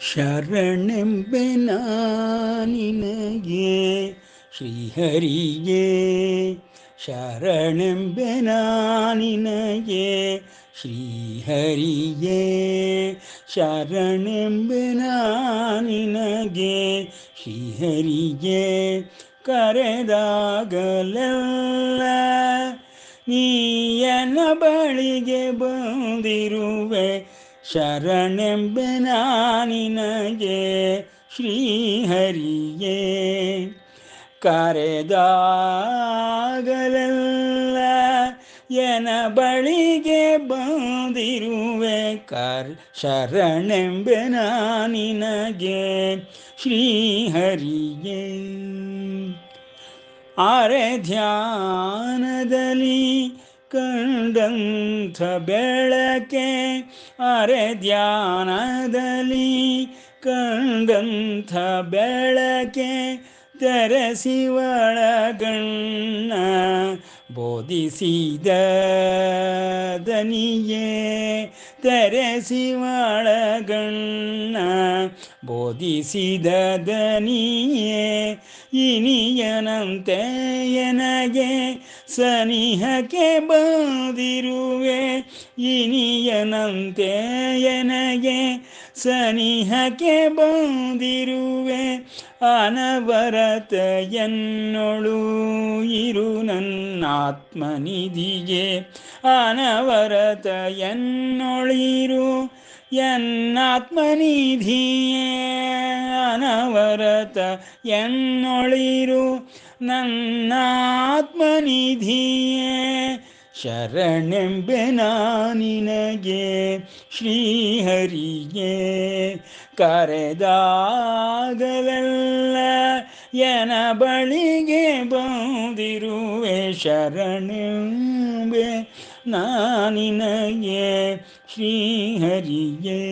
ಶರಣೆಂಬೆನ ನಿನಗೆ ಶ್ರೀಹರಿಗೆ, ಶರಣೆಂಬೆನ ನಿನಗೆ ಶ್ರೀಹರಿಗೆ, ಶರಣೆಂಬೆನ ನಿನಗೆ ಶ್ರೀಹರಿಗೆ. ಕರೆದಾಗಲೆಲ್ಲ ನೀಯನ ಬಳಿಗೆ ಬಂದಿರುವೆ, ಶರಣೆಂಬೆನ ನಿನಗೆ ಶ್ರೀಹರಿಗೆ. ಕರೆದಾಗಲೆಲ್ಲ ಎನ ಬಳಿಗೆ ಬಂದಿರುವೆ, ಶರಣೆಂಬೆನ ನಿನಗೆ ಶ್ರೀಹರಿಗೆ. ಆರೆ ಧ್ಯಾನದಲ್ಲಿ ಕಂಡಂಥ ಬೆಳಕೆ, ಅರೆ ಧ್ಯಾನದಲ್ಲಿ ಕಂಡಂಥ ಬೆಳಕೆ, ತೆರೆಸಿ ಒಳಗಣ್ಣ ಬೋಧಿಸಿದ ದನಿಯೇ, ತೆರೆಸಿ ಒಳಗಣ್ಣ ಬೋಧಿಸಿದ ದನಿಯೇ. ಇನಿಯನಂತೆ ಎನಗೆ ಸನಿಹಕ್ಕೆ ಬಂದಿರುವೆ, ಇನಿಯನಂತೆ ಎನಗೆ ಸನಿಹಕ್ಕೆ ಬಂದಿರುವೆ. ಅನವರತ ಎನ್ನೊಳು ಇರು ನನ್ನಾತ್ಮನಿಧಿಗೆ, ಅನವರತ ಎನ್ನೊಳಿರು ಎನ್ನಾತ್ಮನಿಧಿಯೇ. ಅನವರತ ಎನ್ನೊಳಿರು ನನ್ನಾತ್ಮನಿಧಿಯೇ. ಶರಣೆಂಬೆನ ನಿನಗೆ ಶ್ರೀಹರಿಗೆ. ಕರೆದಾಗಲೆಲ್ಲ ಎನ ಬಳಿಗೆ ಬಂದಿರುವೆ, ಶರಣೆಂಬೆ ನಿನಗೆ ಶ್ರೀಹರಿಗೆ.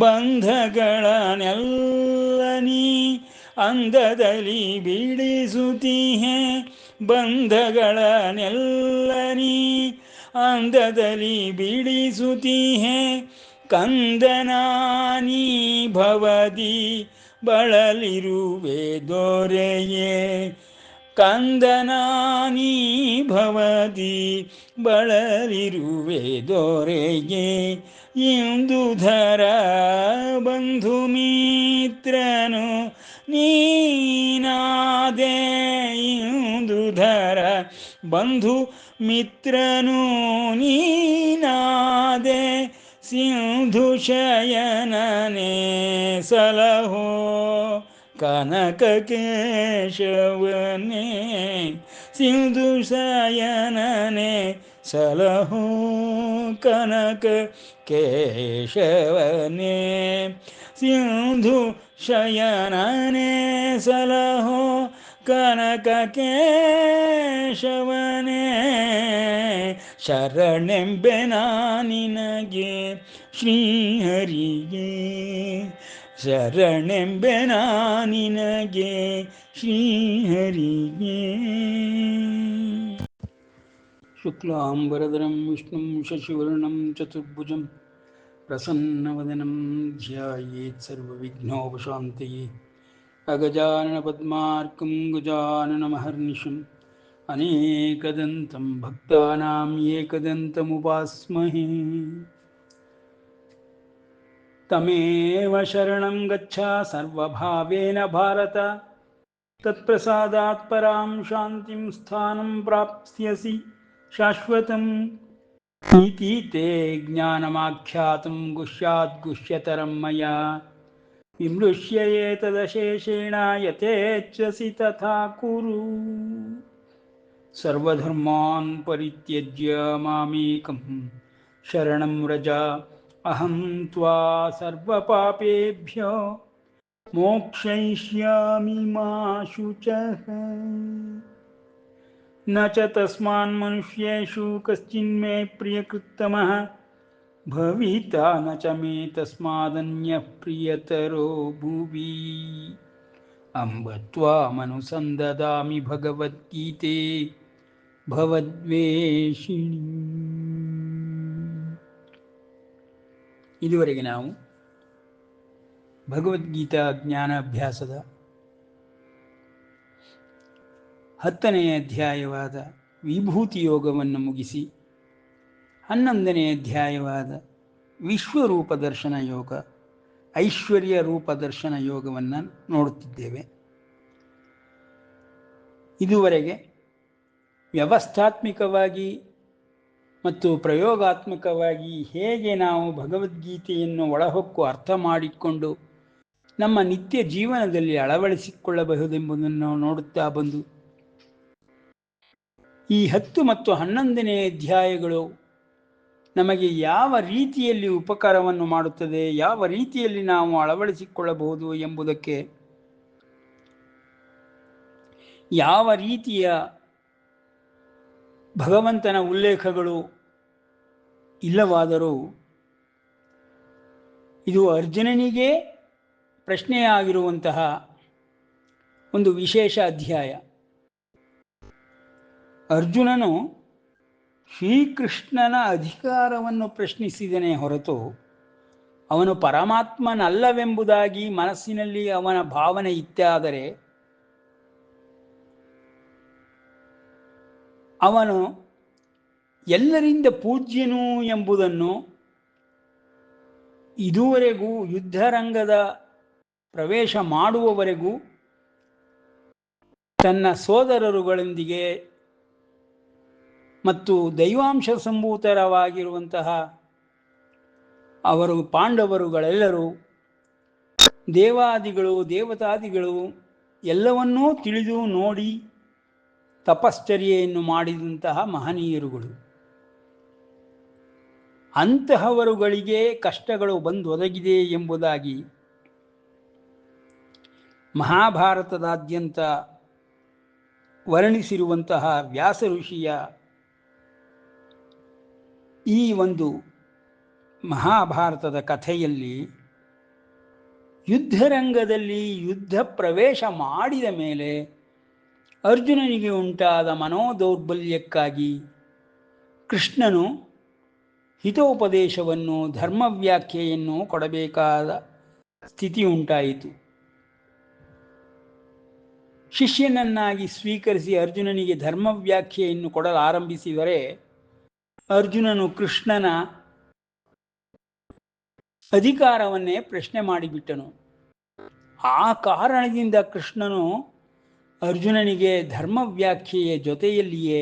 ಬಂಧಗಳನ್ನೆಲ್ಲ ನೀ ಅಂದದಲ್ಲಿ ಬಿಡಿಸುತ್ತೀಹೆ, ಬಂಧಗಳನ್ನೆಲ್ಲ ನೀ ಅಂದದಲ್ಲಿ ಬಿಡಿಸುತ್ತೀಹೆ. ಕಂದನಾನಿ ಭವದಿ ಬಳಲಿರುವೆ ದೊರೆಯೇ, ಕಂದನಾನಿ ಭವದಿ ಬಳಲಿರುವೆ ದೊರೆಯೇ. ಇಂದುಧರ ಬಂಧು ಮಿತ್ರನು ನೀನಾದೆ, ಇಂದುಧರ ಬಂಧು ಮಿತ್ರನು ನೀನಾದೆ. ಸಿಂಧು ಶಯನನೇ ಸಲಹೋ ಕನಕ ಕೇಶವನೇ, ಸಿಂಧು ಶಯನನೇ ಸಲಹೋ ಕನಕ ಕೇಶವನೇ. ಸಿಂಧು ಶಯನನೇ ಸಲಹೋ ಕನಕ ಕೇಶವನೇ. ಶರಣೆಂಬೆನ ನಿನಗೆ ಶ್ರೀಹರಿಗೆ, ಶರಣೆಂಬೆನ ನಿನಗೆ ಶ್ರೀಹರಿಗೆ. ಶುಕ್ಲಾಂಬರಧರಂ ವಿಷ್ಣುಂ ಶಶಿವರ್ಣಂ ಚತುರ್ಭುಜಂ ಪ್ರಸನ್ನವದನಂ ಧ್ಯಾಯೇತ್ ಸರ್ವವಿಘ್ನೋಪಶಾಂತಯೇ. ಅಗಜಾನನ ಪದ್ಮಾರ್ಕಂ ಗಜಾನನಮಹರ್ನಿಶಂ ಅನೇಕದಂತಂ ಭಕ್ತಾನಾಂ ಏಕದಂತಮುಪಾಸ್ಮಹೇ. ತಮೇವ ಶರಣಂ ಗಚ್ಚ ಸರ್ವಭಾವೇನ ಭಾರತ, ತತ್ಪ್ರಸಾದಾತ್ ಪರಾಂ ಶಾಂತಿಂ ಸ್ಥಾನಂ ಪ್ರಾಪ್ಸ್ಯಸಿ ಶಾಶ್ವತಂ. ಇತಿ ತೇ ಜ್ಞಾನಮಾಖ್ಯಾತಂ ಗುಹ್ಯಾತ್ ಗುಹ್ಯತರಂ ಮಯಾ, ವಿಮೃಶ್ಯ ಏತದಶೇಷೇಣ ಯಥೇಚ್ಛಸಿ ತಥಾ ಕುರು. ಸರ್ವಧರ್ಮಾನ್ ಪರಿತ್ಯಜ್ಯ ಮಾಮೇಕಂ ಶರಣಂ ವ್ರಜ, ಅಹಂ ತ್ವಾ ಸರ್ವಪಾಪೇಭ್ಯೋ ಮೋಕ್ಷಯಿಷ್ಯಾಮಿ ಮಾ ಶುಚಃ. ನ ಚ ತಸ್ಮಾನ್ ಮನುಷ್ಯೇಷು ಕಶ್ಚಿನ್ಮೇ ಪ್ರಿಯಕೃತ್ತಮಃ ಭವಿತಾ ನ ಚ ಮೇ ತಸ್ಮಾದನ್ಯಃ ಪ್ರಿಯತರೋ ಭುವಿ. ಅಂಬ ತ್ವಾಮನುಸಂದದಾಮಿ ಭಗವದ್ಗೀತೆ ಭವದ್ವೇಷಿಣಿ. ಇದುವರೆಗೆ ನಾವು ಭಗವದ್ಗೀತಾ ಜ್ಞಾನಾಭ್ಯಾಸದ 10ನೇ ಅಧ್ಯಾಯವಾದ ವಿಭೂತಿ ಯೋಗವನ್ನು ಮುಗಿಸಿ 11ನೇ ಅಧ್ಯಾಯವಾದ ವಿಶ್ವರೂಪ ದರ್ಶನ ಯೋಗ, ಐಶ್ವರ್ಯ ರೂಪ ದರ್ಶನ ಯೋಗವನ್ನು ನೋಡುತ್ತಿದ್ದೇವೆ. ಇದುವರೆಗೆ ವ್ಯವಸ್ಥಾತ್ಮಕವಾಗಿ ಮತ್ತು ಪ್ರಯೋಗಾತ್ಮಕವಾಗಿ ಹೇಗೆ ನಾವು ಭಗವದ್ಗೀತೆಯನ್ನು ಒಳಹೊಕ್ಕು ಅರ್ಥ ಮಾಡಿಕೊಂಡು ನಮ್ಮ ನಿತ್ಯ ಜೀವನದಲ್ಲಿ ಅಳವಡಿಸಿಕೊಳ್ಳಬಹುದೆಂಬುದನ್ನು ನೋಡುತ್ತಾ ಬಂದು ಈ 10 ಮತ್ತು 11ನೇ ಅಧ್ಯಾಯಗಳು ನಮಗೆ ಯಾವ ರೀತಿಯಲ್ಲಿ ಉಪಕಾರವನ್ನು ಮಾಡುತ್ತದೆ, ಯಾವ ರೀತಿಯಲ್ಲಿ ನಾವು ಅಳವಡಿಸಿಕೊಳ್ಳಬಹುದು ಎಂಬುದಕ್ಕೆ ಯಾವ ರೀತಿಯ ಭಗವಂತನ ಉಲ್ಲೇಖಗಳು ಇಲ್ಲವಾದರೂ ಇದು ಅರ್ಜುನನಿಗೆ ಪ್ರಶ್ನೆಯಾಗಿರುವಂತಹ ಒಂದು ವಿಶೇಷ ಅಧ್ಯಾಯ. ಅರ್ಜುನನು ಶ್ರೀಕೃಷ್ಣನ ಅಧಿಕಾರವನ್ನು ಪ್ರಶ್ನಿಸಿದನೇ ಹೊರತು ಅವನು ಪರಮಾತ್ಮನಲ್ಲವೆಂಬುದಾಗಿ ಮನಸ್ಸಿನಲ್ಲಿ ಅವನ ಭಾವನೆ ಇತ್ತಾದರೆ ಅವನು ಎಲ್ಲರಿಂದ ಪೂಜ್ಯನು ಎಂಬುದನ್ನು ಇದುವರೆಗೂ ಯುದ್ಧರಂಗದ ಪ್ರವೇಶ ಮಾಡುವವರೆಗೂ ತನ್ನ ಸೋದರರುಗಳೊಂದಿಗೆ ಮತ್ತು ದೈವಾಂಶ ಸಂಭೂತರವಾಗಿರುವಂತಹ ಅವರು ಪಾಂಡವರುಗಳೆಲ್ಲರೂ ದೇವಾದಿಗಳು ದೇವತಾದಿಗಳು ಎಲ್ಲವನ್ನೂ ತಿಳಿದು ನೋಡಿ ತಪಶ್ಚರ್ಯೆಯನ್ನು ಮಾಡಿದಂತಹ ಮಹನೀಯರುಗಳು. ಅಂತಹವರುಗಳಿಗೆ ಕಷ್ಟಗಳು ಬಂದೊದಗಿದೆ ಎಂಬುದಾಗಿ ಮಹಾಭಾರತದಾದ್ಯಂತ ವರ್ಣಿಸಿರುವಂತಹ ವ್ಯಾಸ ಋಷಿಯ ಈ ಒಂದು ಮಹಾಭಾರತದ ಕಥೆಯಲ್ಲಿ ಯುದ್ಧರಂಗದಲ್ಲಿ ಯುದ್ಧ ಪ್ರವೇಶ ಮಾಡಿದ ಮೇಲೆ ಅರ್ಜುನನಿಗೆ ಉಂಟಾದ ಮನೋದೌರ್ಬಲ್ಯಕ್ಕಾಗಿ ಕೃಷ್ಣನು ಹಿತೋಪದೇಶವನ್ನು ಧರ್ಮವ್ಯಾಖ್ಯೆಯನ್ನು ಕೊಡಬೇಕಾದ ಸ್ಥಿತಿ ಉಂಟಾಯಿತು. ಶಿಷ್ಯನನ್ನಾಗಿ ಸ್ವೀಕರಿಸಿ ಅರ್ಜುನನಿಗೆ ಧರ್ಮವ್ಯಾಖ್ಯೆಯನ್ನು ಕೊಡಲಾರಂಭಿಸಿದರೆ ಅರ್ಜುನನು ಕೃಷ್ಣನ ಅಧಿಕಾರವನ್ನೇ ಪ್ರಶ್ನೆ ಮಾಡಿಬಿಟ್ಟನು. ಆ ಕಾರಣದಿಂದ ಕೃಷ್ಣನು ಅರ್ಜುನನಿಗೆ ಧರ್ಮವ್ಯಾಖ್ಯೆಯ ಜೊತೆಯಲ್ಲಿಯೇ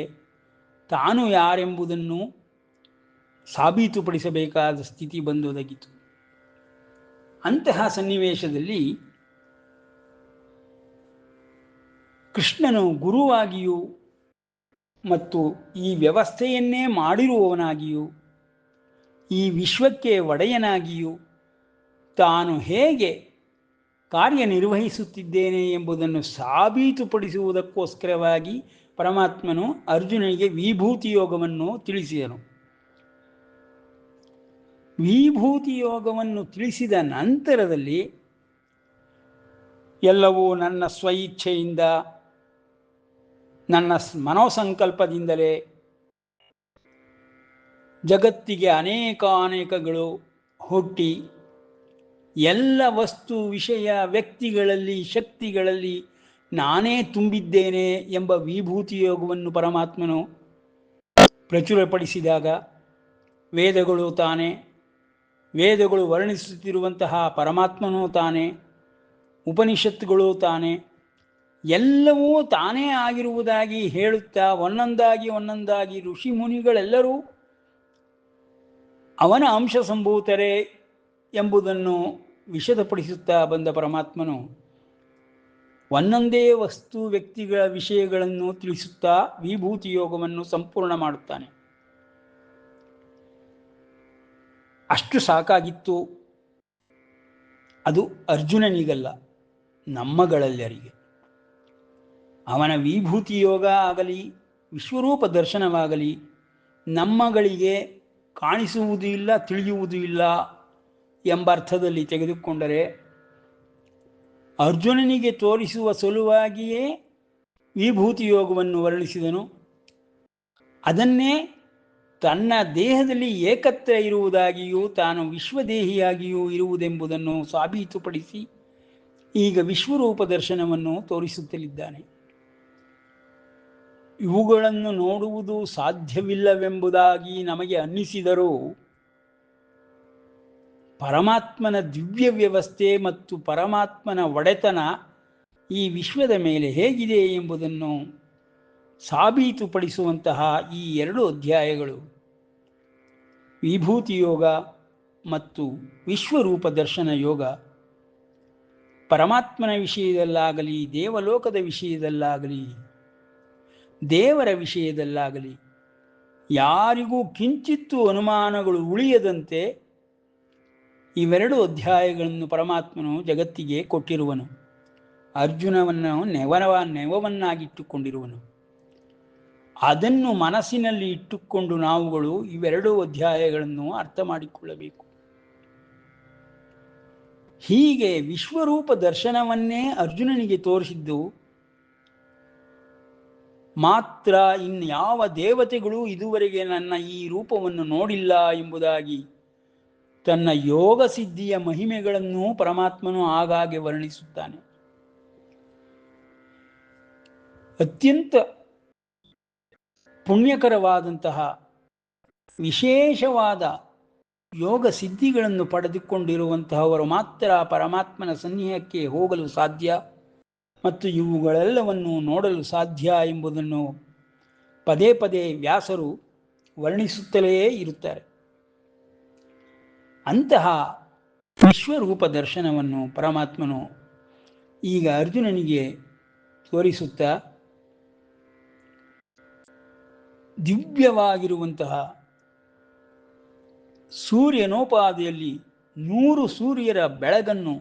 ತಾನು ಯಾರೆಂಬುದನ್ನು ಸಾಬೀತುಪಡಿಸಬೇಕಾದ ಸ್ಥಿತಿ ಬಂದೊದಗಿತು. ಅಂತಹ ಸನ್ನಿವೇಶದಲ್ಲಿ ಕೃಷ್ಣನು ಗುರುವಾಗಿಯೂ ಮತ್ತು ಈ ವ್ಯವಸ್ಥೆಯನ್ನೇ ಮಾಡಿರುವವನಾಗಿಯೂ ಈ ವಿಶ್ವಕ್ಕೆ ಒಡೆಯನಾಗಿಯೂ ತಾನು ಹೇಗೆ ಕಾರ್ಯನಿರ್ವಹಿಸುತ್ತಿದ್ದೇನೆ ಎಂಬುದನ್ನು ಸಾಬೀತುಪಡಿಸುವುದಕ್ಕೋಸ್ಕರವಾಗಿ ಪರಮಾತ್ಮನು ಅರ್ಜುನನಿಗೆ ವಿಭೂತಿ ಯೋಗವನ್ನು ತಿಳಿಸಿದನು. ವಿಭೂತಿ ಯೋಗವನ್ನು ತಿಳಿಸಿದ ನಂತರದಲ್ಲಿ ಎಲ್ಲವೂ ನನ್ನ ಸ್ವಇಚ್ಛೆಯಿಂದ ನನ್ನ ಮನೋಸಂಕಲ್ಪದಿಂದಲೇ ಜಗತ್ತಿಗೆ ಅನೇಕಗಳು ಹುಟ್ಟಿ ಎಲ್ಲ ವಸ್ತು ವಿಷಯ ವ್ಯಕ್ತಿಗಳಲ್ಲಿ ಶಕ್ತಿಗಳಲ್ಲಿ ನಾನೇ ತುಂಬಿದ್ದೇನೆ ಎಂಬ ವಿಭೂತಿ ಯೋಗವನ್ನು ಪರಮಾತ್ಮನು ಪ್ರಚುರಪಡಿಸಿದಾಗ ವೇದಗಳು ತಾನೇ, ವೇದಗಳು ವರ್ಣಿಸುತ್ತಿರುವಂತಹ ಪರಮಾತ್ಮನೂ ತಾನೇ, ಉಪನಿಷತ್ತುಗಳು ತಾನೇ, ಎಲ್ಲವೂ ತಾನೇ ಆಗಿರುವುದಾಗಿ ಹೇಳುತ್ತಾ ಒಂದೊಂದಾಗಿ ಋಷಿ ಮುನಿಗಳೆಲ್ಲರೂ ಅವನ ಅಂಶ ಸಂಭೂತರೇ ಎಂಬುದನ್ನು ವಿಶದಪಡಿಸುತ್ತಾ ಬಂದ ಪರಮಾತ್ಮನು ಒಂದೊಂದೇ ವಸ್ತು ವ್ಯಕ್ತಿಗಳ ವಿಷಯಗಳನ್ನು ತಿಳಿಸುತ್ತಾ ವಿಭೂತಿ ಯೋಗವನ್ನು ಸಂಪೂರ್ಣ ಮಾಡುತ್ತಾನೆ. ಅಷ್ಟು ಸಾಕಾಗಿತ್ತು. ಅದು ಅರ್ಜುನನಿಗಲ್ಲ, ನಮ್ಮಗಳೆಲ್ಲರಿಗೆ. ಅವನ ವಿಭೂತಿ ಯೋಗ ಆಗಲಿ ವಿಶ್ವರೂಪ ದರ್ಶನವಾಗಲಿ ನಮ್ಮಗಳಿಗೆ ಕಾಣಿಸುವುದೂ ಇಲ್ಲ, ತಿಳಿಯುವುದೂ ಇಲ್ಲ ಎಂಬರ್ಥದಲ್ಲಿ ತೆಗೆದುಕೊಂಡರೆ ಅರ್ಜುನನಿಗೆ ತೋರಿಸುವ ಸಲುವಾಗಿಯೇ ವಿಭೂತಿ ಯೋಗವನ್ನು ವರ್ಣಿಸಿದನು. ಅದನ್ನೇ ತನ್ನ ದೇಹದಲ್ಲಿ ಏಕತ್ರ ಇರುವುದಾಗಿಯೂ ತಾನು ವಿಶ್ವದೇಹಿಯಾಗಿಯೂ ಇರುವುದೆಂಬುದನ್ನು ಸಾಬೀತುಪಡಿಸಿ ಈಗ ವಿಶ್ವರೂಪ ದರ್ಶನವನ್ನು ತೋರಿಸುತ್ತಲಿದ್ದಾನೆ. ಇವುಗಳನ್ನು ನೋಡುವುದು ಸಾಧ್ಯವಿಲ್ಲವೆಂಬುದಾಗಿ ನಮಗೆ ಅನ್ನಿಸಿದರೂ ಪರಮಾತ್ಮನ ದಿವ್ಯ ವ್ಯವಸ್ಥೆ ಮತ್ತು ಪರಮಾತ್ಮನ ಒಡೆತನ ಈ ವಿಶ್ವದ ಮೇಲೆ ಹೇಗಿದೆ ಎಂಬುದನ್ನು ಸಾಬೀತುಪಡಿಸುವಂತಹ ಈ 2 ಅಧ್ಯಾಯಗಳು ವಿಭೂತಿ ಯೋಗ ಮತ್ತು ವಿಶ್ವರೂಪ ದರ್ಶನ ಯೋಗ ಪರಮಾತ್ಮನ ವಿಷಯದಲ್ಲಾಗಲಿ, ದೇವಲೋಕದ ವಿಷಯದಲ್ಲಾಗಲಿ, ದೇವರ ವಿಷಯದಲ್ಲಾಗಲಿ ಯಾರಿಗೂ ಕಿಂಚಿತ್ತೂ ಅನುಮಾನಗಳು ಉಳಿಯದಂತೆ ಇವೆರಡು ಅಧ್ಯಾಯಗಳನ್ನು ಪರಮಾತ್ಮನು ಜಗತ್ತಿಗೆ ಕೊಟ್ಟಿರುವನು. ಅರ್ಜುನವನ್ನು ನೆವವನ್ನಾಗಿಟ್ಟುಕೊಂಡಿರುವನು. ಅದನ್ನು ಮನಸ್ಸಿನಲ್ಲಿ ಇಟ್ಟುಕೊಂಡು ನಾವುಗಳು ಇವೆರಡೂ ಅಧ್ಯಾಯಗಳನ್ನು ಅರ್ಥ ಮಾಡಿಕೊಳ್ಳಬೇಕು. ಹೀಗೆ ವಿಶ್ವರೂಪ ದರ್ಶನವನ್ನೇ ಅರ್ಜುನನಿಗೆ ತೋರಿಸಿದ್ದು ಮಾತ್ರ ಇನ್ಯಾವ ದೇವತೆಗಳು ಇದುವರೆಗೆ ನನ್ನ ಈ ರೂಪವನ್ನು ನೋಡಿಲ್ಲ ಎಂಬುದಾಗಿ ತನ್ನ ಯೋಗ ಸಿದ್ಧಿಯ ಮಹಿಮೆಗಳನ್ನು ಪರಮಾತ್ಮನು ಆಗಾಗ್ಗೆ ವರ್ಣಿಸುತ್ತಾನೆ. ಅತ್ಯಂತ ಪುಣ್ಯಕರವಾದಂತಹ ವಿಶೇಷವಾದ ಯೋಗ ಸಿದ್ಧಿಗಳನ್ನು ಪಡೆದುಕೊಂಡಿರುವಂತಹವರು ಮಾತ್ರ ಪರಮಾತ್ಮನ ಸನ್ನಿಹಕ್ಕೆ ಹೋಗಲು ಸಾಧ್ಯ ಮತ್ತು ಇವುಗಳೆಲ್ಲವನ್ನು ನೋಡಲು ಸಾಧ್ಯ ಎಂಬುದನ್ನು ಪದೇ ಪದೇ ವ್ಯಾಸರು ವರ್ಣಿಸುತ್ತಲೇ ಇರುತ್ತಾರೆ. ಅಂತಹ ವಿಶ್ವರೂಪ ದರ್ಶನವನ್ನು ಪರಮಾತ್ಮನು ಈಗ ಅರ್ಜುನನಿಗೆ ತೋರಿಸುತ್ತಾ ದಿವ್ಯವಾಗಿರುವಂತಹ ಸೂರ್ಯನೋಪಾದಿಯಲ್ಲಿ 100 ಸೂರ್ಯರ ಬೆಳಗನ್ನು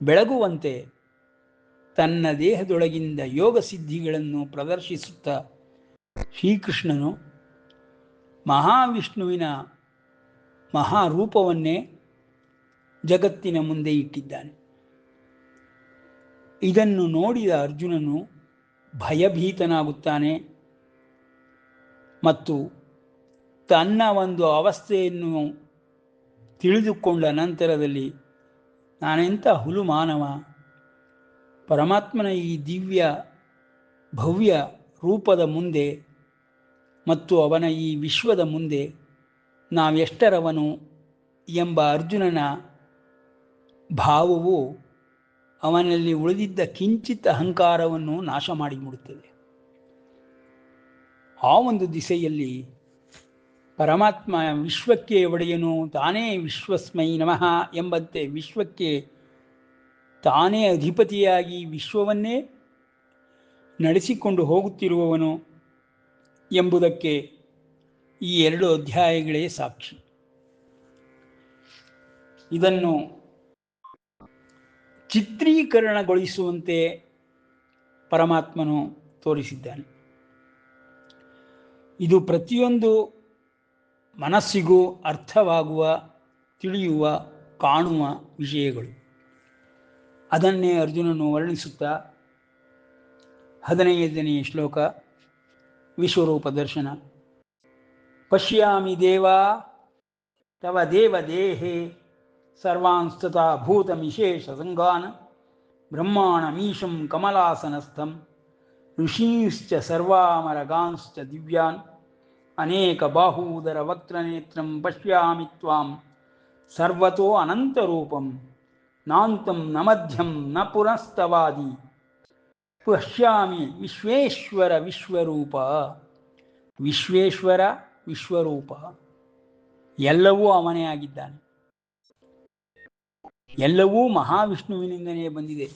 ಬೆಳಗುವಂತೆ ತನ್ನ ದೇಹದೊಳಗಿಂದ ಯೋಗ ಸಿದ್ಧಿಗಳನ್ನು ಪ್ರದರ್ಶಿಸುತ್ತಾ ಶ್ರೀಕೃಷ್ಣನು ಮಹಾವಿಷ್ಣುವಿನ ಮಹಾರೂಪವನ್ನೇ ಜಗತ್ತಿನ ಮುಂದೆ ಇಟ್ಟಿದ್ದಾನೆ. ಇದನ್ನು ನೋಡಿದ ಅರ್ಜುನನು ಭಯಭೀತನಾಗುತ್ತಾನೆ ಮತ್ತು ತನ್ನ ಒಂದು ಅವಸ್ಥೆಯನ್ನು ತಿಳಿದುಕೊಂಡ ನಂತರದಲ್ಲಿ ನಾನೆಂಥ ಹುಲು ಮಾನವ, ಪರಮಾತ್ಮನ ಈ ದಿವ್ಯ ಭವ್ಯ ರೂಪದ ಮುಂದೆ ಮತ್ತು ಅವನ ಈ ವಿಶ್ವದ ಮುಂದೆ ನಾವೆಷ್ಟರವನು ಎಂಬ ಅರ್ಜುನನ ಭಾವವು ಅವನಲ್ಲಿ ಉಳಿದಿದ್ದ ಕಿಂಚಿತ್ ಅಹಂಕಾರವನ್ನು ನಾಶ ಮಾಡಿಬಿಡುತ್ತದೆ. ಆ ಒಂದು ದಿಸೆಯಲ್ಲಿ ಪರಮಾತ್ಮ ವಿಶ್ವಕ್ಕೆ ಒಡೆಯನು, ತಾನೇ ವಿಶ್ವಸ್ಮೈ ನಮಃ ಎಂಬಂತೆ ವಿಶ್ವಕ್ಕೆ ತಾನೇ ಅಧಿಪತಿಯಾಗಿ ವಿಶ್ವವನ್ನೇ ನಡೆಸಿಕೊಂಡು ಹೋಗುತ್ತಿರುವವನು ಎಂಬುದಕ್ಕೆ ಈ 2 ಅಧ್ಯಾಯಗಳೇ ಸಾಕ್ಷಿ. ಇದನ್ನು ಚಿತ್ರೀಕರಣಗೊಳಿಸುವಂತೆ ಪರಮಾತ್ಮನು ತೋರಿಸಿದ್ದಾನೆ. ಇದು ಪ್ರತಿಯೊಂದು ಮನಸ್ಸಿಗೂ ಅರ್ಥವಾಗುವ, ತಿಳಿಯುವ, ಕಾಣುವ ವಿಷಯಗಳು. ಅದನ್ನೇ ಅರ್ಜುನನು ವರ್ಣಿಸುತ್ತಾ 15ನೇ ಶ್ಲೋಕ ವಿಶ್ವರೂಪ ದರ್ಶನ. ಪಶ್ಯಾಮಿ ದೇವಾ ತವ ದೇವದೇಹೇ ಸರ್ವಾಂಸ್ತತಾ ಭೂತಮಿಶೇಷ ಸಂಗಾನ್ ಬ್ರಹ್ಮಾಣಮೀಶಂ ಕಮಲಾಸನಸ್ಥಂ ಋಷೀಶ್ಚ ಸರ್ವಾಮರಗಾಂಶ್ಚ ದಿವ್ಯಾನ್ ಅನೇಕ ಬಾಹೂದರ ವಕ್ತ್ರನೇತ್ರಂ ಪಶ್ಯಾಮಿ ತ್ವಾಂ ಸರ್ವತೋ ಅನಂತರೂಪಂ ನಾಂತಂ ನ ಮಧ್ಯಂ ನ ಪುನಸ್ತವಾದಿ ಪಶ್ಯಾಮಿ ವಿಶ್ವೇಶ್ವರ ವಿಶ್ವರೂಪ. ವಿಶ್ವೇಶ್ವರ ವಿಶ್ವರೂಪ, ಎಲ್ಲವೂ ಅವನೇ ಆಗಿದ್ದಾನೆ. ಎಲ್ಲವೂ ಮಹಾವಿಷ್ಣುವಿನಿಂದಲೇ ಬಂದಿದೆ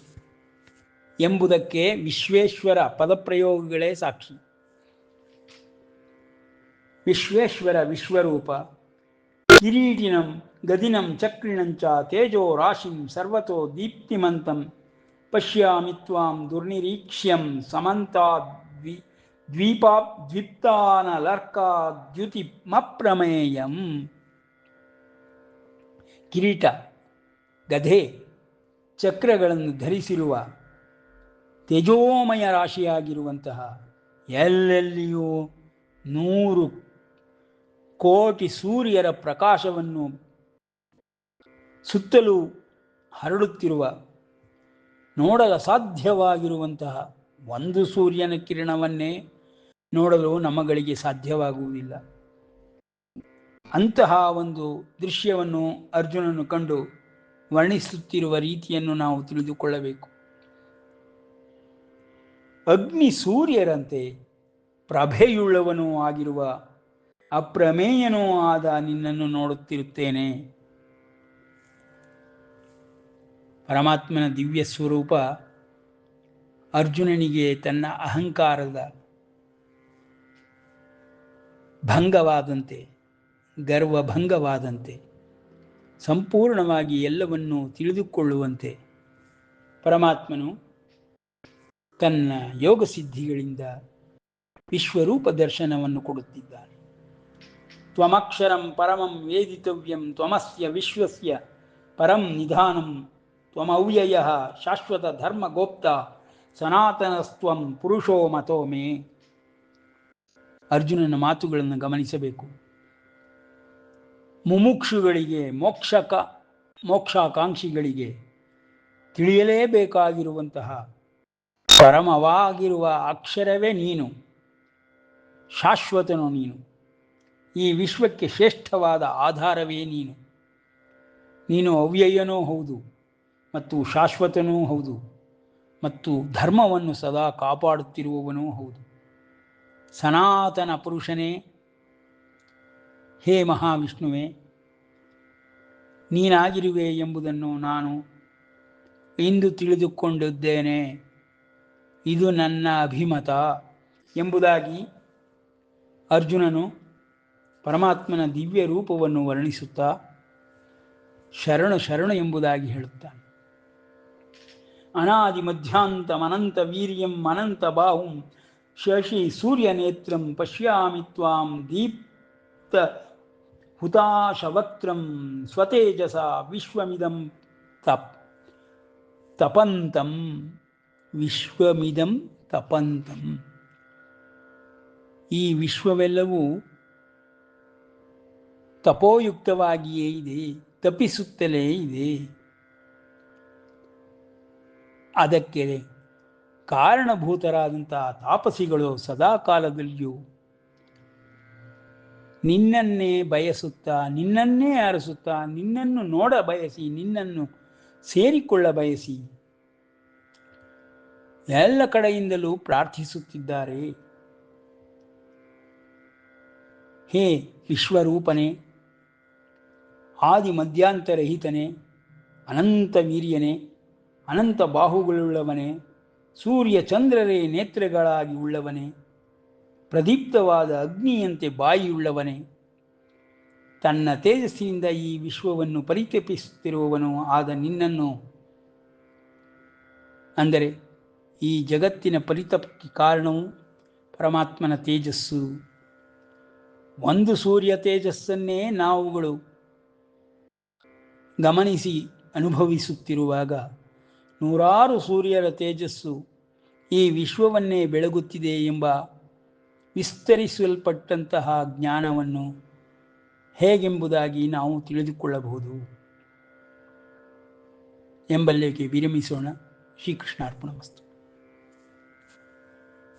ಎಂಬುದಕ್ಕೆ ವಿಶ್ವೇಶ್ವರ ಪದಪ್ರಯೋಗಗಳೇ ಸಾಕ್ಷಿ. ವಿಶ್ವೇಶ್ವರ ವಿಶ್ವರೂಪ ಕಿರೀಟಿನಂ ಗದಿನಂ ಚಕ್ರಿಣಂಚ ತೇಜೋ ರಾಶಿಂ ಸರ್ವತೋ ದೀಪ್ತಿಮಂತಂ ಪಶ್ಯಾಮಿ ತ್ವಾಂ ದುರ್ನಿರೀಕ್ಷ್ಯಂ ಸಮಂತಾದ್ ದ್ವೀಪಾನಲರ್ಕಾದ್ಯುತಿಮಪ್ರಮೇಯಂ. ಕಿರೀಟ, ಗಧೆ, ಚಕ್ರಗಳನ್ನು ಧರಿಸಿರುವ ತೇಜೋಮಯ ರಾಶಿಯಾಗಿರುವಂತಹ, ಎಲ್ಲೆಲ್ಲಿಯೂ 100 ಕೋಟಿ ಸೂರ್ಯರ ಪ್ರಕಾಶವನ್ನು ಸುತ್ತಲೂ ಹರಡುತ್ತಿರುವ, ನೋಡಲು ಅಸಾಧ್ಯವಾಗಿರುವಂತಹ ಒಂದು ಸೂರ್ಯನ ಕಿರಣವನ್ನೇ ನೋಡಲು ನಮಗಳಿಗೆ ಸಾಧ್ಯವಾಗುವುದಿಲ್ಲ. ಅಂತಹ ಒಂದು ದೃಶ್ಯವನ್ನು ಅರ್ಜುನನು ಕಂಡು ವರ್ಣಿಸುತ್ತಿರುವ ರೀತಿಯನ್ನು ನಾವು ತಿಳಿದುಕೊಳ್ಳಬೇಕು. ಅಗ್ನಿ ಸೂರ್ಯರಂತೆ ಪ್ರಭೆಯುಳ್ಳವನೂ ಆಗಿರುವ ಅಪ್ರಮೇಯನೂ ಆದ ನಿನ್ನನ್ನು ನೋಡುತ್ತಿರುತ್ತೇನೆ. ಪರಮಾತ್ಮನ ದಿವ್ಯ ಸ್ವರೂಪ ಅರ್ಜುನನಿಗೆ ತನ್ನ ಅಹಂಕಾರದ ಭಂಗವಾದಂತೆ, ಗರ್ವಭಂಗವಾದಂತೆ, ಸಂಪೂರ್ಣವಾಗಿ ಎಲ್ಲವನ್ನೂ ತಿಳಿದುಕೊಳ್ಳುವಂತೆ ಪರಮಾತ್ಮನು ತನ್ನ ಯೋಗ ಸಿದ್ಧಿಗಳಿಂದ ವಿಶ್ವರೂಪ ದರ್ಶನವನ್ನು ಕೊಡುತ್ತಿದ್ದಾನೆ. ತ್ವಮಕ್ಷರಂ ಪರಮಂ ವೇದಿತವ್ಯಂ ತ್ವಮಸ್ಯ ವಿಶ್ವಸ್ಯ ಪರಂ ನಿಧಾನಂ ತ್ವಮವ್ಯಯಃ ಶಾಶ್ವತ ಧರ್ಮಗೋಪ್ತ ಸನಾತನಸ್ತ್ವಂ ಪುರುಷೋ ಮತೋ ಮೇ. ಅರ್ಜುನನ ಮಾತುಗಳನ್ನು ಗಮನಿಸಬೇಕು. ಮುಮುಕ್ಷುಗಳಿಗೆ, ಮೋಕ್ಷಾಕಾಂಕ್ಷಿಗಳಿಗೆ ತಿಳಿಯಲೇಬೇಕಾಗಿರುವಂತಹ ಪರಮವಾಗಿರುವ ಅಕ್ಷರವೇ ನೀನು, ಶಾಶ್ವತನೂ ನೀನು, ಈ ವಿಶ್ವಕ್ಕೆ ಶ್ರೇಷ್ಠವಾದ ಆಧಾರವೇ ನೀನು. ನೀನು ಅವ್ಯಯನೂ ಹೌದು ಮತ್ತು ಶಾಶ್ವತನೂ ಹೌದು ಮತ್ತು ಧರ್ಮವನ್ನು ಸದಾ ಕಾಪಾಡುತ್ತಿರುವವನೂ ಹೌದು. ಸನಾತನ ಪುರುಷನೇ, ಹೇ ಮಹಾವಿಷ್ಣುವೇ, ನೀನಾಗಿರುವೆ ಎಂಬುದನ್ನು ನಾನು ಇಂದು ತಿಳಿದುಕೊಂಡಿದ್ದೇನೆ. ಇದು ನನ್ನ ಅಭಿಮತ ಎಂಬುದಾಗಿ ಅರ್ಜುನನು ಪರಮಾತ್ಮನ ದಿವ್ಯ ರೂಪವನ್ನು ವರ್ಣಿಸುತ್ತಾ ಶರಣು ಶರಣು ಎಂಬುದಾಗಿ ಹೇಳುತ್ತಾನೆ. ಅನಾದಿ ಮಧ್ಯಾಂತಮನಂತ ವೀರ್ಯಂ ಅನಂತ ಬಾಹುಂ ಶಶಿ ಸೂರ್ಯ ನೇತ್ರಂ ಪಶ್ಯಾಮಿ ತ್ವಾಂ ದೀಪ್ತ ಹುತಾಶವಕ್ತ್ರಂ ಸ್ವತೇಜಸ ವಿಶ್ವಮಿದಂ ತಪಂತಂ. ವಿಶ್ವಮಿದಂ ತಪಂತಂ. ಈ ವಿಶ್ವವೆಲ್ಲವೂ ತಪೋಯುಕ್ತವಾಗಿಯೇ ಇದೆ, ತಪಿಸುತ್ತಲೇ ಇದೆ. ಅದಕ್ಕೆ ಕಾರಣಭೂತರಾದಂತಹ ತಾಪಸಿಗಳು ಸದಾಕಾಲದಲ್ಲಿಯೂ ನಿನ್ನನ್ನೇ ಬಯಸುತ್ತಾ, ನಿನ್ನನ್ನೇ ಅರಸುತ್ತಾ, ನಿನ್ನನ್ನು ನೋಡ ಬಯಸಿ, ನಿನ್ನನ್ನು ಸೇರಿಕೊಳ್ಳ ಬಯಸಿ ಎಲ್ಲ ಕಡೆಯಿಂದಲೂ ಪ್ರಾರ್ಥಿಸುತ್ತಿದ್ದಾರೆ. ಹೇ ವಿಶ್ವರೂಪನೇ, ಆದಿ ಮಧ್ಯಾಂತರಹಿತನೇ, ಅನಂತ ವೀರ್ಯನೇ, ಅನಂತ ಬಾಹುಗಳುಳ್ಳವನೇ, ಸೂರ್ಯ ಚಂದ್ರರೇ ನೇತ್ರಗಳಾಗಿ ಉಳ್ಳವನೇ, ಪ್ರದೀಪ್ತವಾದ ಅಗ್ನಿಯಂತೆ ಬಾಯಿಯುಳ್ಳವನೇ, ತನ್ನ ತೇಜಸ್ಸಿನಿಂದ ಈ ವಿಶ್ವವನ್ನು ಪರಿತಪಿಸುತ್ತಿರುವವನು ಆದ ನಿನ್ನನ್ನು, ಅಂದರೆ ಈ ಜಗತ್ತಿನ ಪರಿತಪಕ್ಕೆ ಕಾರಣವು ಪರಮಾತ್ಮನ ತೇಜಸ್ಸು. ಒಂದು ಸೂರ್ಯ ತೇಜಸ್ಸನ್ನೇ ನಾವುಗಳು ಗಮನಿಸಿ ಅನುಭವಿಸುತ್ತಿರುವಾಗ ನೂರಾರು ಸೂರ್ಯರ ತೇಜಸ್ಸು ಈ ವಿಶ್ವವನ್ನೇ ಬೆಳಗುತ್ತಿದೆ ಎಂಬ ವಿಸ್ತರಿಸಲ್ಪಟ್ಟಂತಹ ಜ್ಞಾನವನ್ನು ಹೇಗೆಂಬುದಾಗಿ ನಾವು ತಿಳಿದುಕೊಳ್ಳಬಹುದು ಎಂಬಲ್ಲಿಗೆ ವಿರಮಿಸೋಣ. ಶ್ರೀಕೃಷ್ಣಾರ್ಪಣಮಸ್ತು.